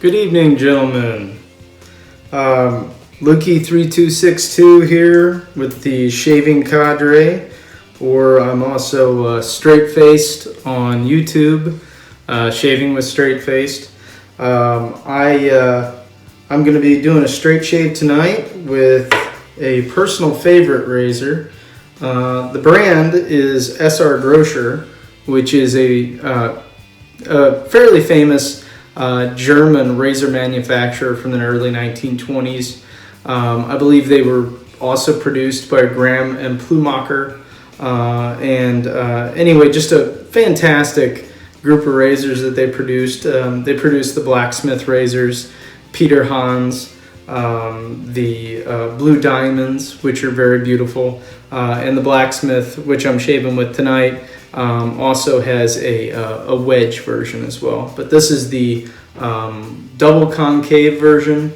Good evening, gentlemen. Lukey3262 here with the Shaving Cadre, or I'm also straight-faced on YouTube, Shaving with Straight-Faced. I'm going to be doing a straight shave tonight with a personal favorite razor. The brand is SR Groscher, which is a fairly famous German razor manufacturer from the early 1920s. I believe they were also produced by Graham and Plumacher. Anyway, just a fantastic group of razors that they produced. They produced the blacksmith razors, Peter Hans, the blue diamonds, which are very beautiful, and the blacksmith, which I'm shaving with tonight, also has a wedge version as well. But this is the double concave version.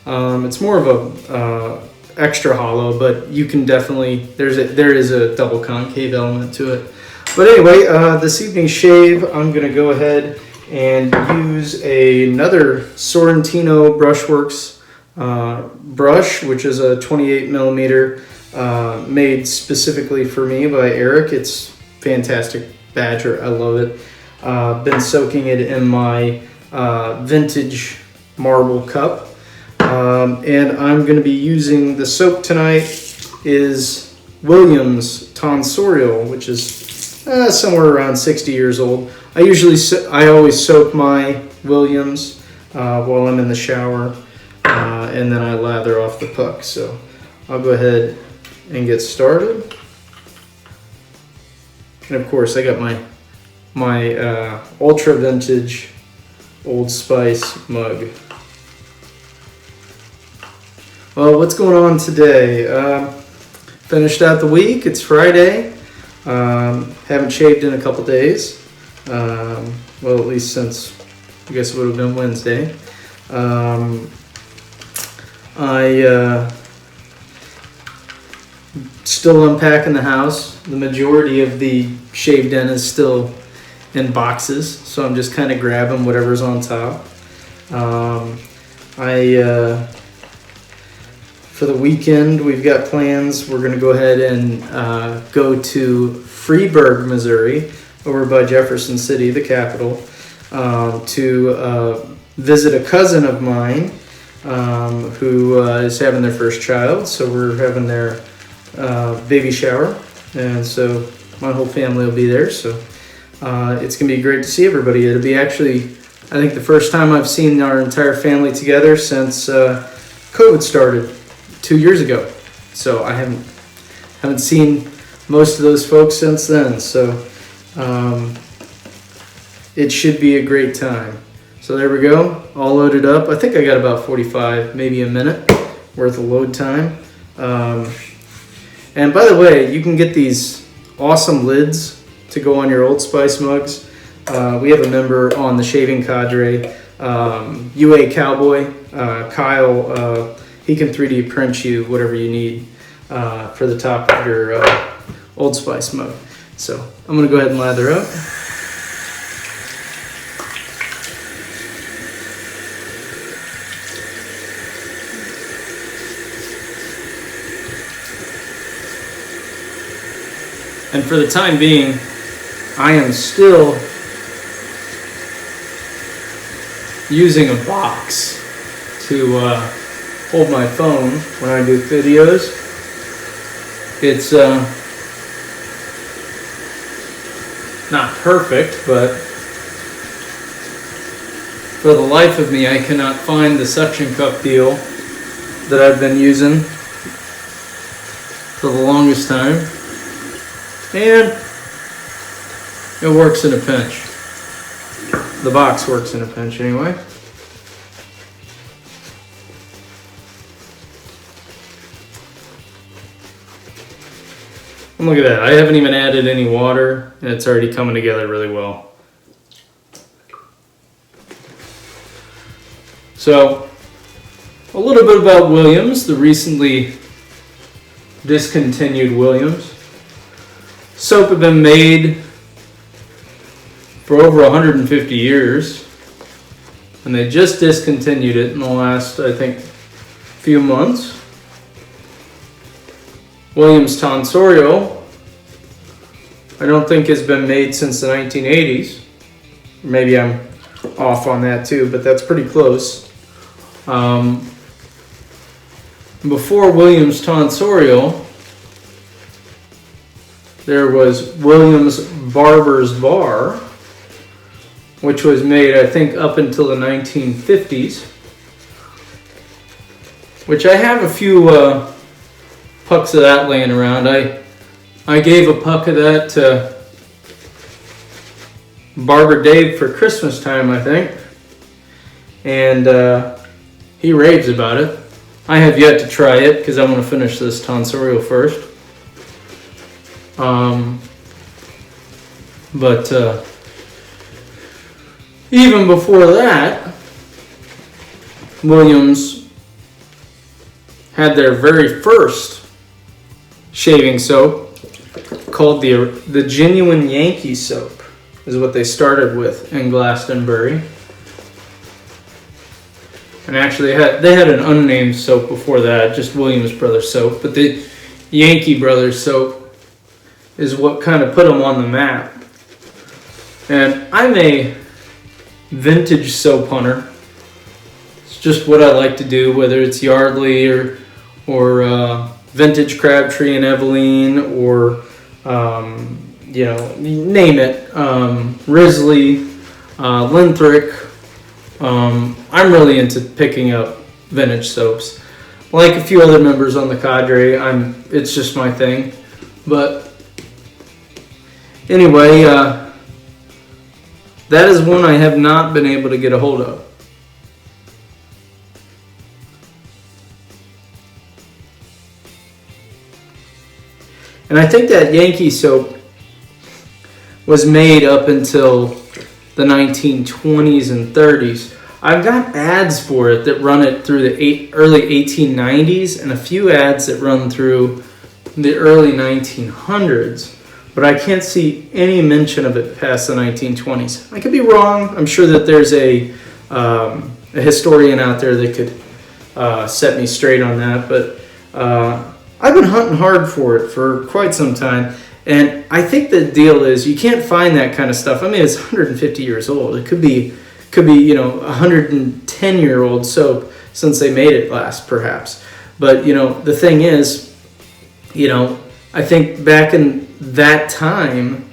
It's more of a extra hollow, but you can definitely, there is a double concave element to it. But anyway, this evening's shave, I'm going to go ahead and use another Sorrentino Brushworks brush, which is a 28 millimeter, made specifically for me by Eric. It's fantastic badger. I love it. Been soaking it in my vintage marble cup. And I'm going to be using the soap tonight is Williams Tonsorial, which is somewhere around 60 years old. I always soak my Williams while I'm in the shower, and then I lather off the puck. So I'll go ahead and get started. And of course, I got my ultra vintage Old Spice mug. Well, what's going on today? Finished out the week. It's Friday. Haven't shaved in a couple days. Well, at least since, I guess it would have been Wednesday. I still unpacking the house. The majority of the shaved in is still in boxes, so I'm just kind of grabbing whatever's on top. For the weekend, we've got plans. We're going to go ahead and go to Freeburg, Missouri, over by Jefferson City, the capital, to visit a cousin of mine who is having their first child. So we're having their baby shower, and so my whole family will be there. So it's going to be great to see everybody. It'll be actually, I think, the first time I've seen our entire family together since COVID started 2 years ago. So I haven't seen most of those folks since then. So it should be a great time. So there we go, all loaded up. I think I got about 45, maybe a minute worth of load time. And by the way, you can get these awesome lids to go on your Old Spice mugs. We have a member on the Shaving Cadre, UA Cowboy, Kyle. He can 3D print you whatever you need for the top of your Old Spice mug. So I'm going to go ahead and lather up. And for the time being, I am still using a box to hold my phone when I do videos. It's not perfect, but for the life of me, I cannot find the suction cup deal that I've been using for the longest time. And it works in a pinch. The box works in a pinch anyway. And look at that, I haven't even added any water and it's already coming together really well. So, a little bit about Williams, the recently discontinued Williams. Soap had been made for over 150 years. and they just discontinued it in the last, I think, few months. Williams Tonsorial, I don't think has been made since the 1980s. Maybe I'm off on that too, but that's pretty close. Before Williams Tonsorial, there was Williams Barber's Bar, which was made, I think, up until the 1950s. Which I have a few pucks of that laying around. I gave a puck of that to Barber Dave for Christmas time, I think. And he raves about it. I have yet to try it because I want to finish this Tonsorial first. But even before that, Williams had their very first shaving soap called the Genuine Yankee soap, is what they started with in Glastonbury. And actually they had an unnamed soap before that, just Williams Brothers soap, but the Yankee Brothers soap is what kind of put them on the map. And I'm a vintage soap hunter. It's just what I like to do, whether it's Yardley or vintage Crabtree and Eveline, or name it, Risley, Linthric. I'm really into picking up vintage soaps. Like a few other members on the cadre, it's just my thing. But anyway, that is one I have not been able to get a hold of. And I think that Yankee soap was made up until the 1920s and 30s. I've got ads for it that run it through the early 1890s and a few ads that run through the early 1900s, but I can't see any mention of it past the 1920s. I could be wrong. I'm sure that there's a historian out there that could set me straight on that, but I've been hunting hard for it for quite some time, and I think the deal is you can't find that kind of stuff. I mean, it's 150 years old. It could be 110-year-old soap since they made it last, perhaps. But the thing is, I think back in that time,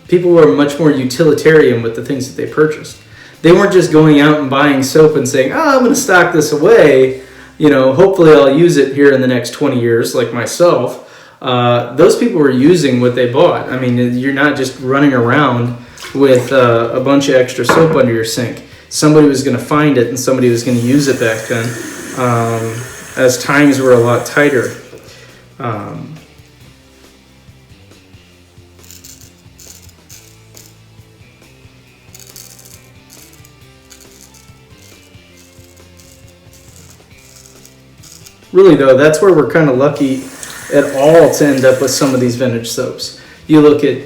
people were much more utilitarian with the things that they purchased. They weren't just going out and buying soap and saying, "Oh, I'm going to stock this away. Hopefully I'll use it here in the next 20 years, like myself." Those people were using what they bought. I mean, you're not just running around with a bunch of extra soap under your sink. Somebody was going to find it and somebody was going to use it back then, as times were a lot tighter. Really though, that's where we're kind of lucky at all to end up with some of these vintage soaps. You look at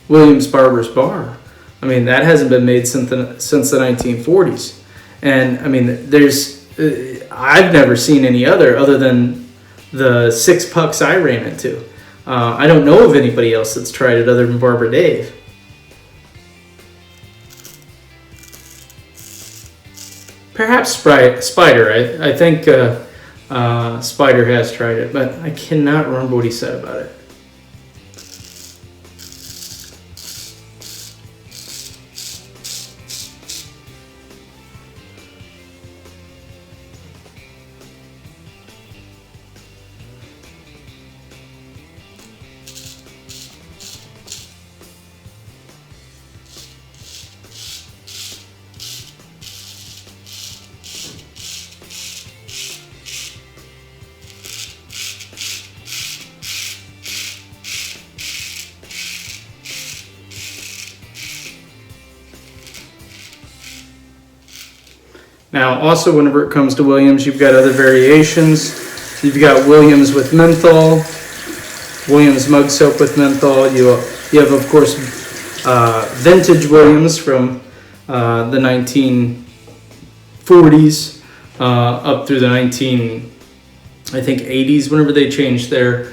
Williams Barber's Bar. I mean, that hasn't been made since the 1940s. And I mean, I've never seen any other than the 6 pucks I ran into. I don't know of anybody else that's tried it other than Barber Dave. Perhaps Spider. I think Spider has tried it, but I cannot remember what he said about it. Now, also, whenever it comes to Williams, you've got other variations. You've got Williams with menthol, Williams mug soap with menthol. You have, of course, vintage Williams from the 1940s up through the 80s, whenever they changed their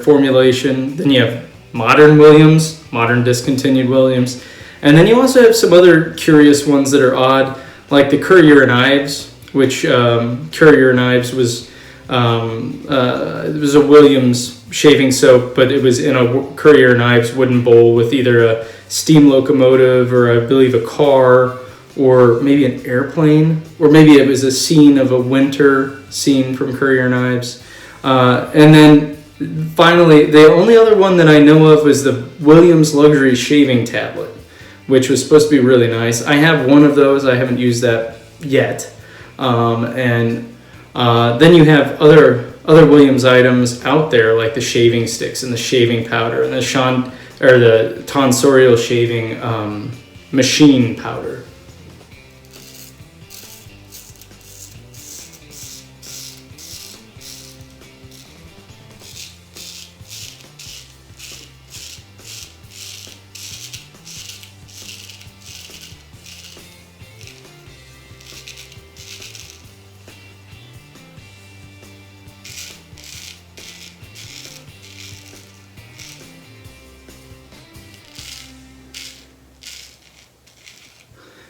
formulation. Then you have modern Williams, modern discontinued Williams. And then you also have some other curious ones that are odd, like the Currier and Ives, which Currier and Ives was it was a Williams shaving soap, but it was in a Currier and Ives wooden bowl with either a steam locomotive or I believe a car or maybe an airplane, or maybe it was a scene of a winter scene from Currier and Ives. And then finally, the only other one that I know of was the Williams Luxury Shaving Tablet, which was supposed to be really nice. I have one of those. I haven't used that yet. Then you have other Williams items out there, like the shaving sticks and the shaving powder and the Tonsorial shaving machine powder.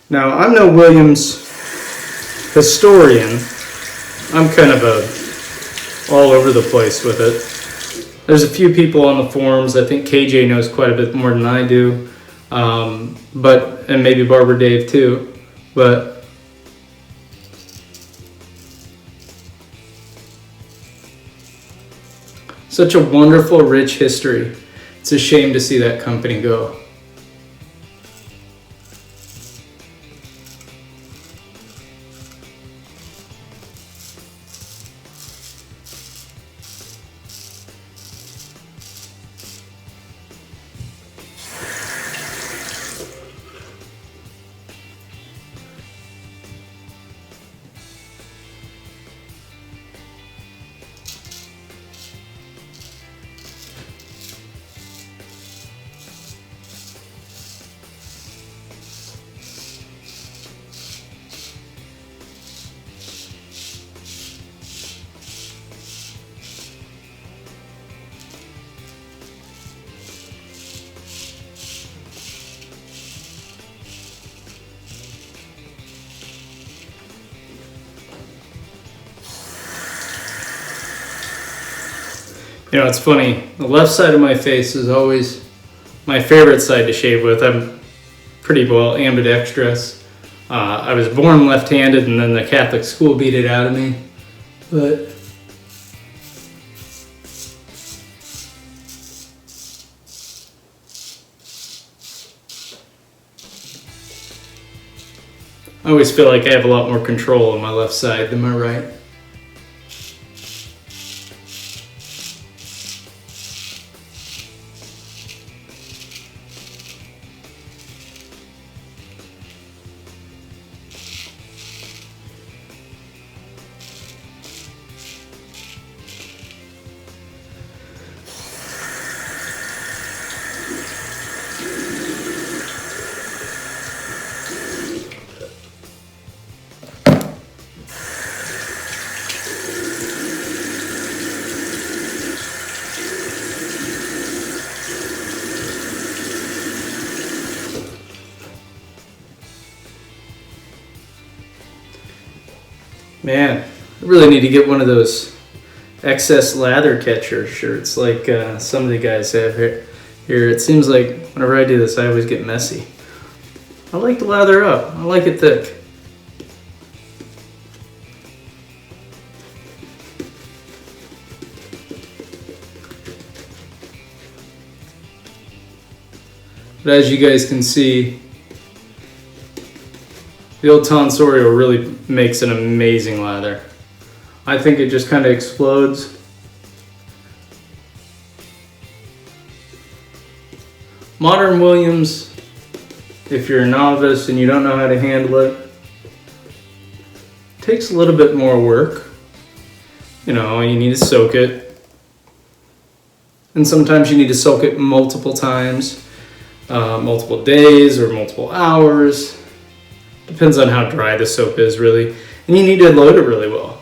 Now, I'm no Williams historian. I'm kind of all over the place with it. There's a few people on the forums. I think KJ knows quite a bit more than I do, and maybe Barber Dave too. But such a wonderful, rich history. It's a shame to see that company go. You know, it's funny. The left side of my face is always my favorite side to shave with. I'm pretty well ambidextrous. I was born left-handed, and then the Catholic school beat it out of me. But I always feel like I have a lot more control on my left side than my right. Man, I really need to get one of those excess lather catcher shirts like some of the guys have here. It seems like whenever I do this, I always get messy. I like to lather up. I like it thick. But as you guys can see, the old Tonsorial really makes an amazing lather. I think it just kind of explodes. Modern Williams, if you're a novice and you don't know how to handle it, takes a little bit more work. You know, you need to soak it. And sometimes you need to soak it multiple times, multiple days or multiple hours. Depends on how dry the soap is, really. And you need to load it really well.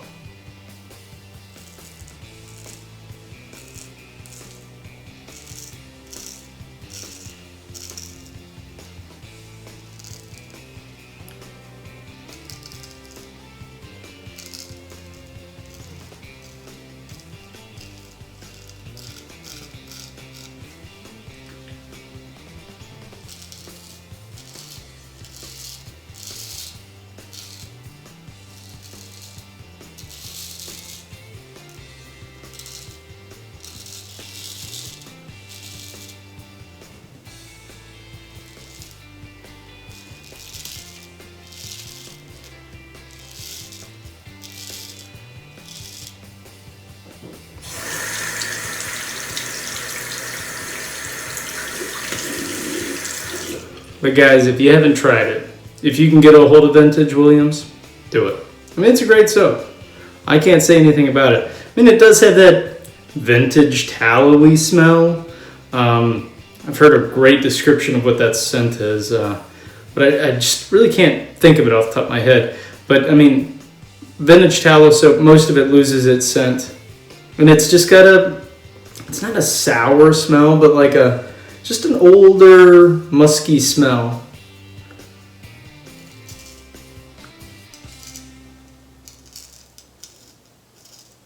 But guys, if you haven't tried it, if you can get a hold of Vintage Williams, do it. I mean, it's a great soap. I can't say anything about it. I mean, it does have that vintage tallowy smell. I've heard a great description of what that scent is, but I just really can't think of it off the top of my head. But I mean, vintage tallow soap, most of it loses its scent. And it's just got it's not a sour smell, but like just an older, musky smell.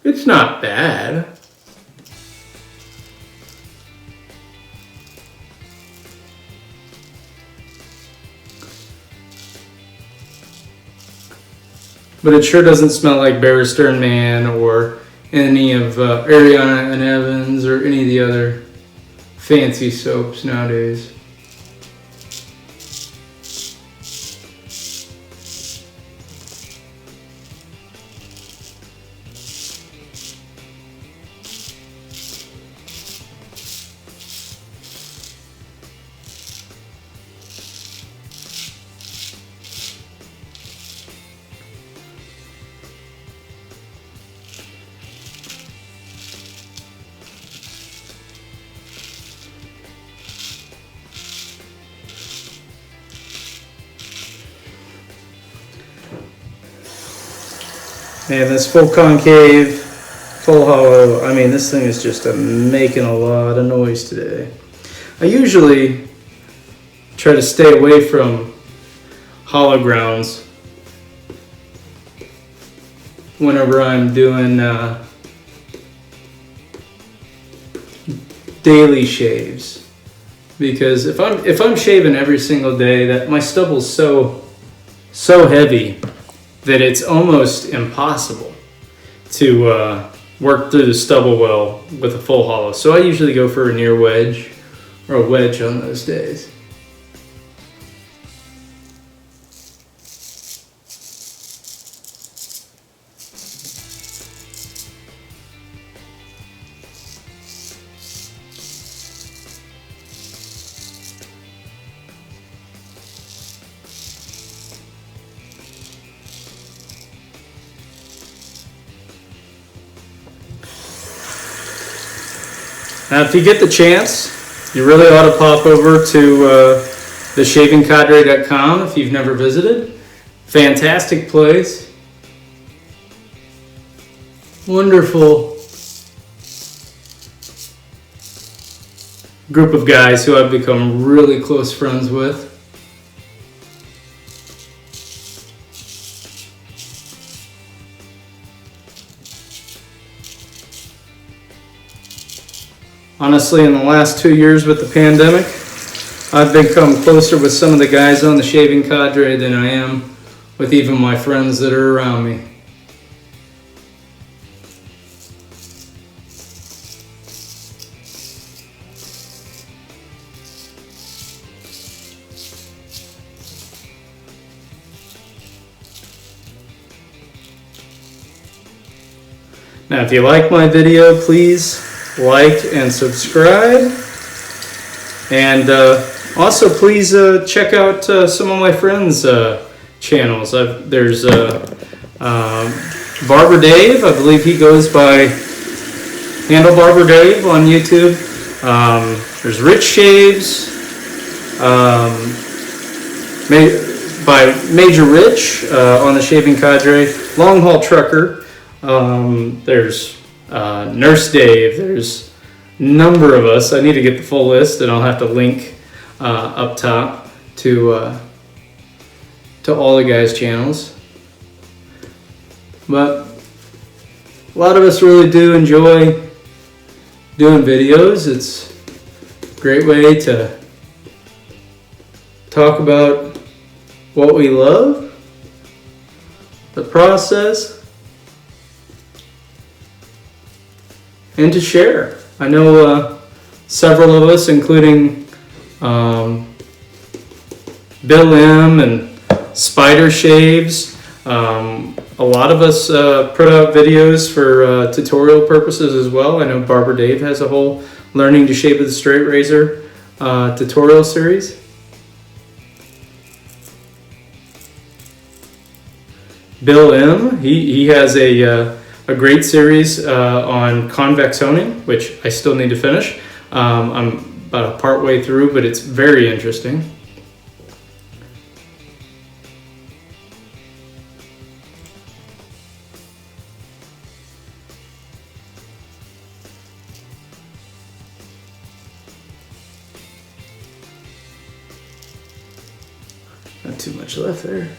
It's not bad. But it sure doesn't smell like Barrister and Man or any of Ariana and Evans or any of the other fancy soaps nowadays. And this full concave, full hollow, I mean, this thing is just making a lot of noise today. I usually try to stay away from hollow grounds whenever I'm doing daily shaves, because if I'm shaving every single day, that my stubble's so heavy that it's almost impossible to work through the stubble well with a full hollow. So I usually go for a near wedge or a wedge on those days. Now, if you get the chance, you really ought to pop over to theshavingcadre.com if you've never visited. Fantastic place. Wonderful group of guys who I've become really close friends with. Honestly, in the last 2 years with the pandemic, I've become closer with some of the guys on the Shaving Cadre than I am with even my friends that are around me. Now, if you like my video, please like and subscribe, and also please check out some of my friends' channels. There's Barber Dave. I believe he goes by Handle Barber Dave on YouTube. There's Rich Shaves. by Major Rich on the Shaving Cadre, Long Haul Trucker. There's Nurse Dave. There's a number of us. I need to get the full list, and I'll have to link up top to all the guys' channels. But a lot of us really do enjoy doing videos. It's a great way to talk about what we love, the process, and to share. I know several of us, including Bill M. and Spider Shaves, a lot of us put out videos for tutorial purposes as well. I know Barber Dave has a whole Learning to Shave with a Straight Razor tutorial series. Bill M., he has a great series on convex honing, which I still need to finish. I'm about a part way through, but it's very interesting. Not too much left there.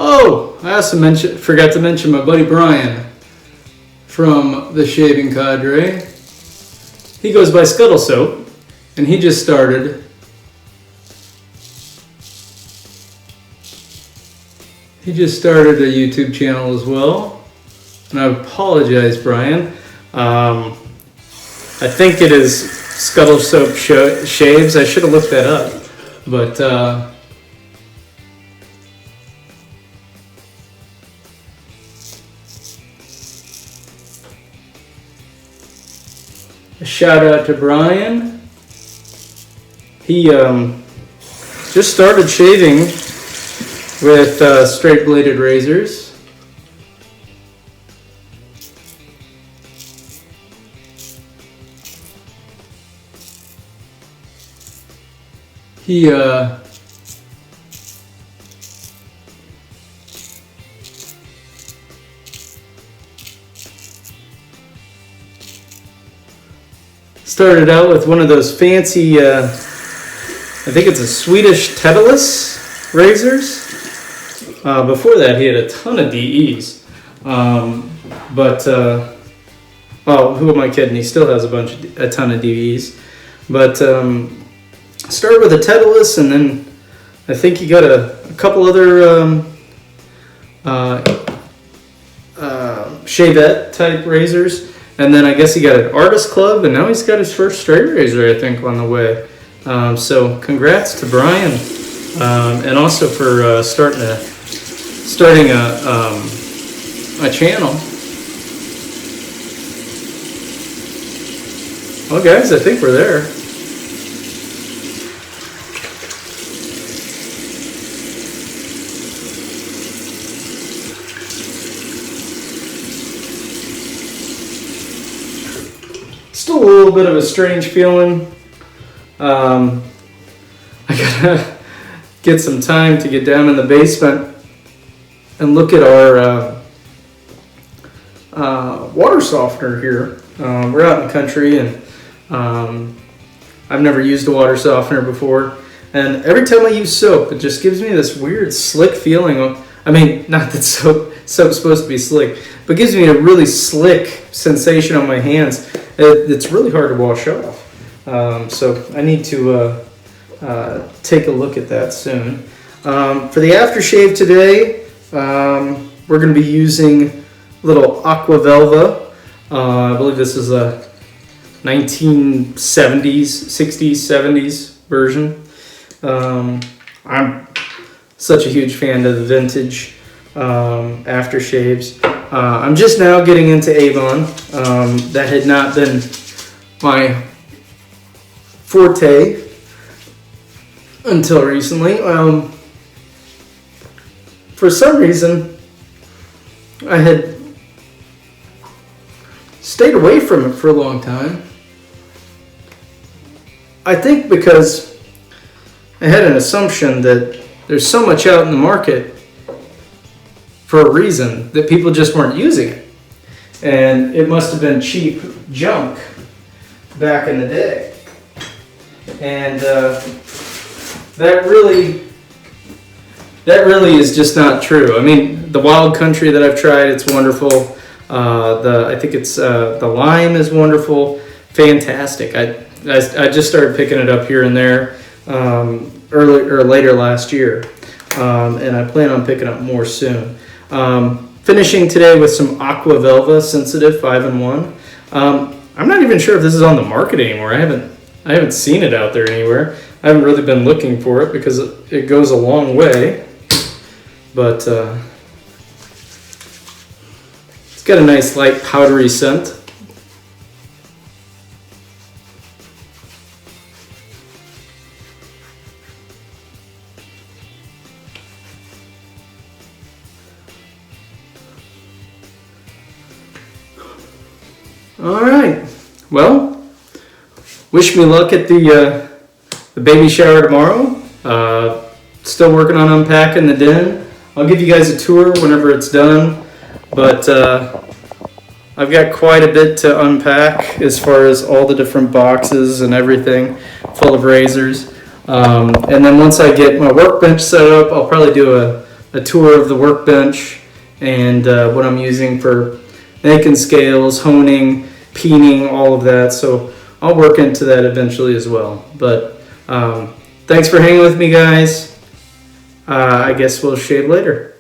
Oh, I also forgot to mention my buddy Brian from the Shaving Cadre. He goes by Scuttle Soap, and he just started a YouTube channel as well. And I apologize, Brian. I think it is Scuttle Soap Shaves. I should have looked that up, but a shout out to Brian. He just started shaving with straight bladed razors. He started out with one of those fancy I think it's a Swedish Tonsorial razors. Before that, he had a ton of DEs. Oh, who am I kidding? He still has a ton of DEs. But started with a Tonsorial, and then I think he got a couple other Shavette type razors. And then I guess he got an Artist Club, and now he's got his first straight razor, I think, on the way. So congrats to Brian, and also for starting a channel. Well, guys, I think we're there. Still a little bit of a strange feeling. I gotta get some time to get down in the basement and look at our water softener here. We're out in the country, and I've never used a water softener before. And every time I use soap, it just gives me this weird slick feeling. I mean, not that soap's supposed to be slick, but it gives me a really slick sensation on my hands. It's really hard to wash off. So I need to take a look at that soon. For the aftershave today, we're going to be using a little Aqua Velva. I believe this is a 1970s, 60s, 70s version. I'm such a huge fan of the vintage aftershaves. I'm just now getting into Avon. That had not been my forte until recently. For some reason, I had stayed away from it for a long time. I think because I had an assumption that there's so much out in the market for a reason that people just weren't using it. And it must have been cheap junk back in the day. And that really is just not true. I mean, the Wild Country that I've tried, it's wonderful. I think it's the lime is wonderful, fantastic. I just started picking it up here and there later last year, and I plan on picking up more soon. Finishing today with some Aqua Velva Sensitive 5-in-1. I'm not even sure if this is on the market anymore. I haven't seen it out there anywhere. I haven't really been looking for it because it goes a long way, but it's got a nice light powdery scent. All right. Well, wish me luck at the baby shower tomorrow. Still working on unpacking the den. I'll give you guys a tour whenever it's done. But I've got quite a bit to unpack as far as all the different boxes and everything full of razors. And then once I get my workbench set up, I'll probably do a tour of the workbench and what I'm using for making scales, honing, peening, all of that. So I'll work into that eventually as well. But thanks for hanging with me, guys. I guess we'll shave later.